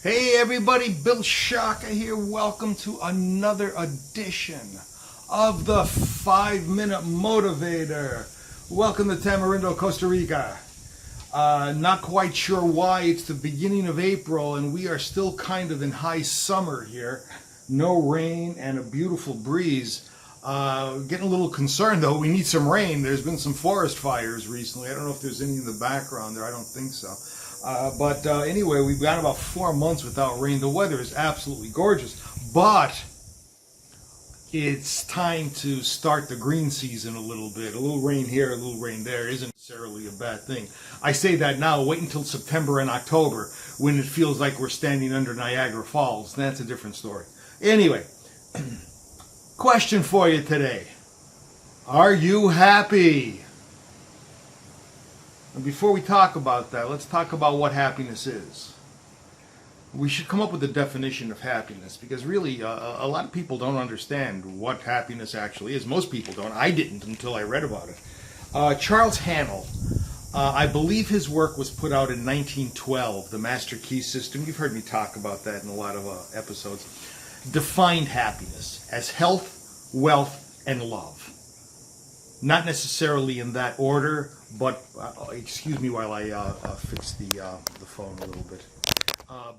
Hey everybody, Bill Shaka here. Welcome to another edition of the 5-Minute Motivator. Welcome to Tamarindo, Costa Rica. Not quite sure why. It's the beginning of April and we are still kind of in high summer here. No rain and a beautiful breeze. Getting a little concerned though. We need some rain. There's been some forest fires recently. I don't know if there's any in the background there. I don't think so. But anyway, we've got about 4 months without rain. The weather is absolutely gorgeous, but it's time to start the green season a little bit. A little rain here, a little rain there isn't necessarily a bad thing. I say that now. Wait until September and October when it feels like we're standing under Niagara Falls. That's a different story. Anyway, question for you today. Are you happy? And before we talk about that, let's talk about what happiness is. We should come up with a definition of happiness because really a lot of people don't understand what happiness actually is. Most people don't. I didn't until I read about it. Charles Hannell, I believe his work was put out in 1912, the Master Key System. You've heard me talk about that in a lot of episodes. Defined happiness as health, wealth, and love. Not necessarily in that order, but excuse me while I fix the phone a little bit.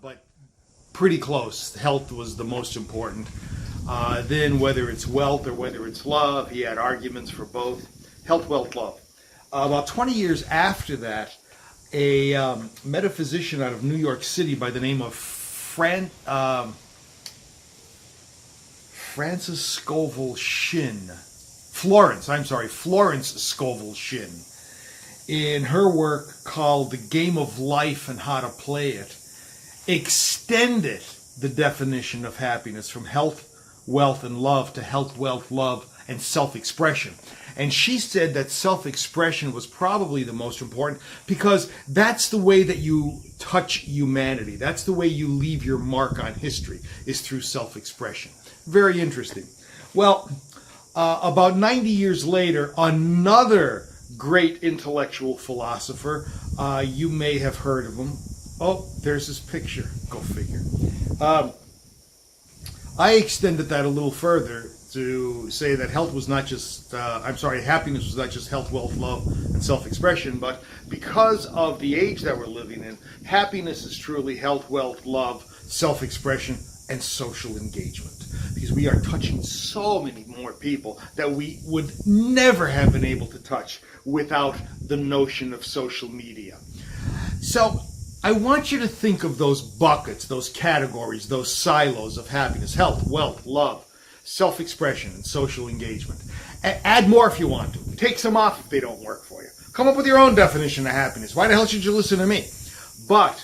But pretty close. Health was the most important. Then whether it's wealth or whether it's love, he had arguments for both. Health, wealth, love. About 20 years after that, a metaphysician out of New York City by the name of Frances Scovel Shinn. Florence Scovel Shinn, in her work called The Game of Life and How to Play It, extended the definition of happiness from health, wealth, and love to health, wealth, love, and self-expression. And she said that self-expression was probably the most important because that's the way that you touch humanity. That's the way you leave your mark on history, is through self-expression. Very interesting. Well, about 90 years later, another great intellectual philosopher, you may have heard of him. Oh, there's his picture. Go figure. I extended that a little further to say that happiness was not just health, wealth, love, and self-expression, but because of the age that we're living in, happiness is truly health, wealth, love, self-expression, and social engagement. Because we are touching so many more people that we would never have been able to touch without the notion of social media. So I want you to think of those buckets, those categories, those silos of happiness: health, wealth, love, self-expression, and social engagement. Add more if you want to. Take some off if they don't work for you. Come up with your own definition of happiness. Why the hell should you listen to me? But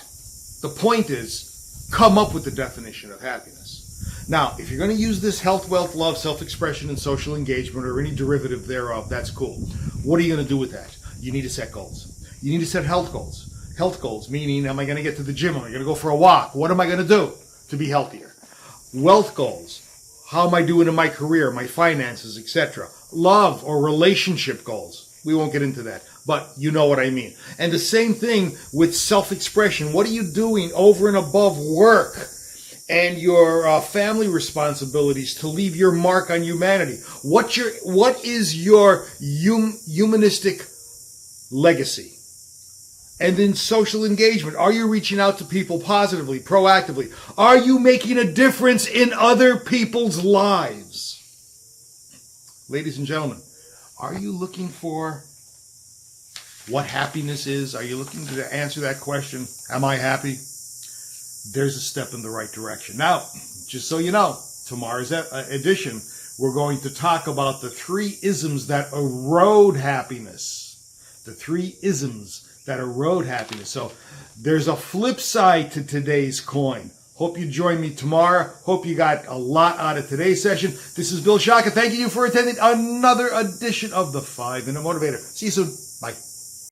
the point is, come up with the definition of happiness. Now, if you're going to use this health, wealth, love, self-expression, and social engagement, or any derivative thereof, that's cool. What are you going to do with that? You need to set goals. You need to set health goals. Health goals, meaning, am I going to get to the gym? Am I going to go for a walk? What am I going to do to be healthier? Wealth goals. How am I doing in my career, my finances, etc.? Love or relationship goals. We won't get into that, but you know what I mean. And the same thing with self-expression. What are you doing over and above work and your family responsibilities to leave your mark on humanity? What is your humanistic legacy? And then social engagement. Are you reaching out to people positively, proactively? Are you making a difference in other people's lives? Ladies and gentlemen, are you looking for what happiness is? Are you looking to answer that question? Am I happy? There's a step in the right direction. Now, just so you know, tomorrow's edition, we're going to talk about the 3 isms that erode happiness. The 3 isms that erode happiness. So there's a flip side to today's coin. Hope you join me tomorrow. Hope you got a lot out of today's session. This is Bill Shaka. Thanking you for attending another edition of the 5-Minute Motivator. See you soon. Bye.